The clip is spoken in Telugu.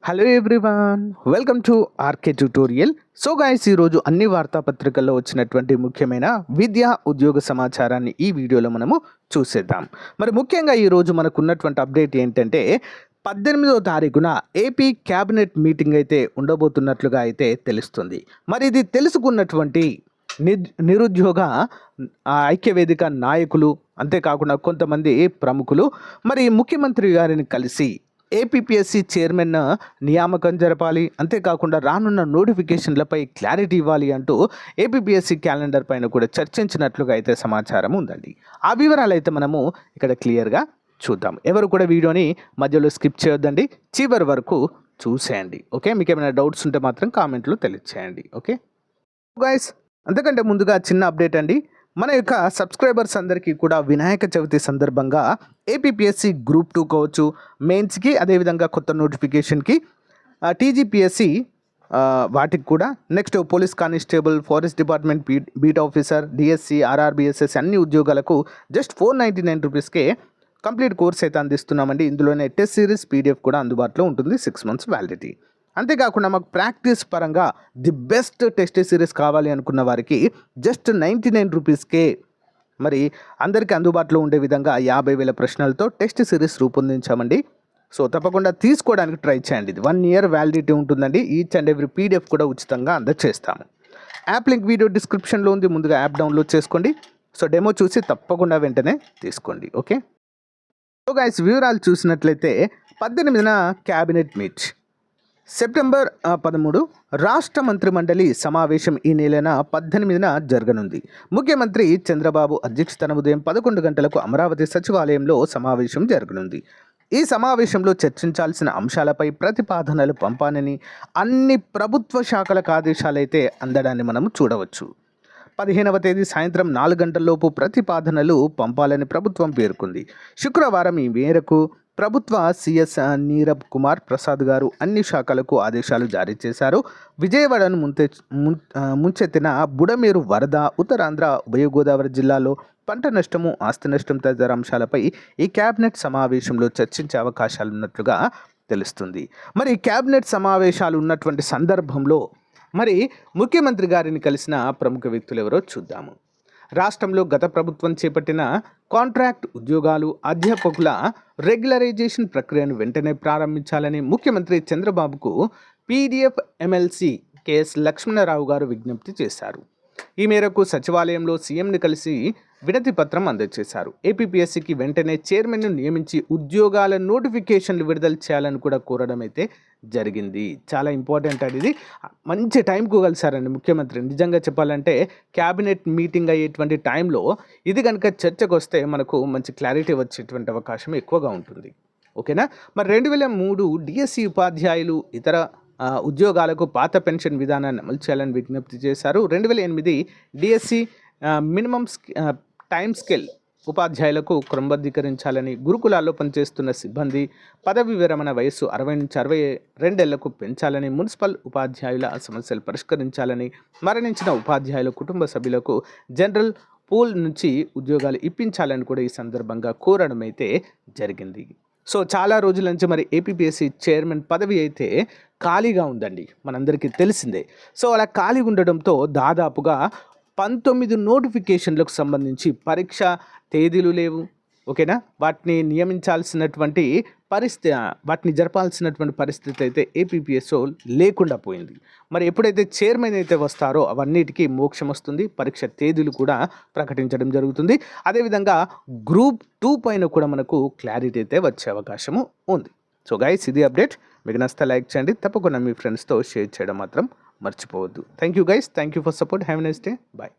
Hello everyone, welcome to R K tutorial. So guys, ఈరోజు అన్ని వార్తాపత్రికల్లో వచ్చినటువంటి ముఖ్యమైన విద్యా ఉద్యోగ సమాచారాన్ని ఈ వీడియోలో మనము చూసేద్దాం. మరి ముఖ్యంగా ఈరోజు మనకు ఉన్నటువంటి అప్డేట్ ఏంటంటే 18వ తారీఖున ఏపీ క్యాబినెట్ మీటింగ్ అయితే ఉండబోతున్నట్లుగా అయితే తెలుస్తుంది. మరి ఇది తెలుసుకున్నటువంటి నిరుద్యోగ ఐక్యవేదిక నాయకులు, అంతేకాకుండా కొంతమంది ప్రముఖులు మరి ముఖ్యమంత్రి గారిని కలిసి ఏపీపీఎస్సీ చైర్మన్ నియామకం జరపాలి, అంతేకాకుండా రానున్న నోటిఫికేషన్లపై క్లారిటీ ఇవ్వాలి అంటూ ఏపీపీఎస్సీ క్యాలెండర్ పైన కూడా చర్చించినట్లుగా అయితే సమాచారం ఉందండి. ఆ వివరాలు అయితే మనము ఇక్కడ క్లియర్గా చూద్దాం. ఎవరు కూడా వీడియోని మధ్యలో స్కిప్ చేయొద్దండి, చివరి వరకు చూసేయండి. ఓకే, మీకు ఏమైనా డౌట్స్ ఉంటే మాత్రం కామెంట్లో తెలియచేయండి. ఓకే గైస్, అంతకంటే ముందుగా చిన్న అప్డేట్ అండి. మన యొక్క సబ్స్క్రైబర్స్ అందరికీ కూడా వినాయక చవితి సందర్భంగా ఏపీపీఎస్సీ గ్రూప్ 2 కావచ్చు, మెయిన్స్కి, అదేవిధంగా కొత్త నోటిఫికేషన్కి, టీజీపీఎస్సీ వాటికి కూడా, next police constable, forest department beat officer, DSC, RRBSS అన్ని ఉద్యోగాలకు జస్ట్ 499 రూపీస్కే కంప్లీట్ కోర్స్ అయితే అందిస్తున్నామండి. ఇందులోనే టెస్ట్ సిరీస్ పీడిఎఫ్ కూడా అందుబాటులో ఉంటుంది, 6 months వ్యాలిడిటీ. అంతేకాకుండా మాకు ప్రాక్టీస్ పరంగా ది బెస్ట్ టెస్ట్ సిరీస్ కావాలి అనుకున్న వారికి జస్ట్ 99 రూపీస్కే మరి అందరికీ అందుబాటులో ఉండే విధంగా 50,000 ప్రశ్నలతో టెస్ట్ సిరీస్ రూపొందించామండి. సో తప్పకుండా తీసుకోవడానికి ట్రై చేయండి. ఇది 1 year వ్యాలిడిటీ ఉంటుందండి. ఈచ్ అండ్ ఎవ్రీ పీడిఎఫ్ కూడా ఉచితంగా అందజేస్తాము. యాప్ లింక్ వీడియో డిస్క్రిప్షన్లో ఉంది, ముందుగా యాప్ డౌన్లోడ్ చేసుకోండి. సో డెమో చూసి తప్పకుండా వెంటనే తీసుకోండి. ఓకే, సో గైస్, వివరాలు చూసినట్లయితే 18న క్యాబినెట్ మీట్, సెప్టెంబర్ 13 రాష్ట్ర మంత్రిమండలి సమావేశం ఈ నెల 18న జరగనుంది. ముఖ్యమంత్రి చంద్రబాబు అధ్యక్షతన ఉదయం 11 గంటలకు అమరావతి సచివాలయంలో సమావేశం జరగనుంది. ఈ సమావేశంలో చర్చించాల్సిన అంశాలపై ప్రతిపాదనలు పంపానని, అన్ని ప్రభుత్వ శాఖలకు ఆదేశాలైతే అందడాన్ని మనం చూడవచ్చు. 15వ తేదీ సాయంత్రం 4 గంటలలోపు ప్రతిపాదనలు పంపాలని ప్రభుత్వం పేర్కొంది. శుక్రవారం ఈ మేరకు ప్రభుత్వ సిఎస్ నీరబ్ కుమార్ ప్రసాద్ గారు అన్ని శాఖలకు ఆదేశాలు జారీ చేశారు. విజయవాడను ముంచెత్తిన బుడమేరు వరద, ఉత్తరాంధ్ర, ఉభయ గోదావరి జిల్లాలో పంట నష్టము, ఆస్తి నష్టం తదితర అంశాలపై ఈ క్యాబినెట్ సమావేశంలో చర్చించే అవకాశాలు ఉన్నట్లుగా తెలుస్తుంది. మరి క్యాబినెట్ సమావేశాలు ఉన్నటువంటి సందర్భంలో మరి ముఖ్యమంత్రి గారిని కలిసిన ప్రముఖ వ్యక్తులు ఎవరో చూద్దాము. రాష్ట్రంలో గత ప్రభుత్వం చేపట్టిన కాంట్రాక్ట్ ఉద్యోగాలు, అధ్యాపకుల రెగ్యులరైజేషన్ ప్రక్రియను వెంటనే ప్రారంభించాలని ముఖ్యమంత్రి చంద్రబాబుకు పీడీఎఫ్ ఎమ్మెల్సీ కెఎస్ లక్ష్మణరావు గారు విజ్ఞప్తి చేశారు. ఈ మేరకు సచివాలయంలో సీఎంని కలిసి వినతి పత్రం అందజేశారు. ఏపీపీఎస్సీకి వెంటనే చైర్మన్ను నియమించి ఉద్యోగాల నోటిఫికేషన్లు విడుదల చేయాలని కూడా కోరడం అయితే జరిగింది. చాలా ఇంపార్టెంట్ అండి, ఇది మంచి టైంకు కలిసారండి ముఖ్యమంత్రి. నిజంగా చెప్పాలంటే క్యాబినెట్ మీటింగ్ అయ్యేటువంటి టైంలో ఇది కనుక చర్చకు వస్తే మనకు మంచి క్లారిటీ వచ్చేటువంటి అవకాశం ఎక్కువగా ఉంటుంది. ఓకేనా, మరి 2003 డిఎస్సి ఉపాధ్యాయులు ఇతర ఉద్యోగాలకు పాత పెన్షన్ విధానాన్ని అమలు చేయాలని విజ్ఞప్తి చేశారు. 2008 డిఎస్సి మినిమం టైమ్ స్కేల్ ఉపాధ్యాయులకు క్రమబద్ధీకరించాలని, గురుకులాల్లో పనిచేస్తున్న సిబ్బంది పదవి విరమణ వయస్సు 60 నుంచి 62 ఏళ్లకు పెంచాలని, మున్సిపల్ ఉపాధ్యాయుల సమస్యలు పరిష్కరించాలని, మరణించిన ఉపాధ్యాయుల కుటుంబ సభ్యులకు జనరల్ పూల్ నుంచి ఉద్యోగాలు ఇప్పించాలని కూడా ఈ సందర్భంగా కోరడం అయితే జరిగింది. సో చాలా రోజుల నుంచి మరి ఏపీపీఎస్సీ చైర్మన్ పదవి అయితే ఖాళీగా ఉందండి, మనందరికీ తెలిసిందే. సో అలా ఖాళీగా ఉండడంతో దాదాపుగా 19 నోటిఫికేషన్లకు సంబంధించి పరీక్ష తేదీలు లేవు. ఓకేనా, వాటిని నియమించాల్సినటువంటి వాటిని జరపాల్సినటువంటి పరిస్థితి అయితే ఏపీపీఎస్ఓ లేకుండా పోయింది. మరి ఎప్పుడైతే చైర్మన్ అయితే వస్తారో అవన్నిటికీ మోక్షం వస్తుంది, పరీక్ష తేదీలు కూడా ప్రకటించడం జరుగుతుంది. అదేవిధంగా గ్రూప్ 2 పైన కూడా మనకు క్లారిటీ అయితే వచ్చే అవకాశము ఉంది. సో గైస్, ఇది అప్డేట్. మీకు నచ్చితే లైక్ చేయండి, తప్పకుండా మీ ఫ్రెండ్స్తో షేర్ చేయడం మాత్రం మర్చిపోవద్దు. Thank you guys, thank you for support. Have a nice day, bye.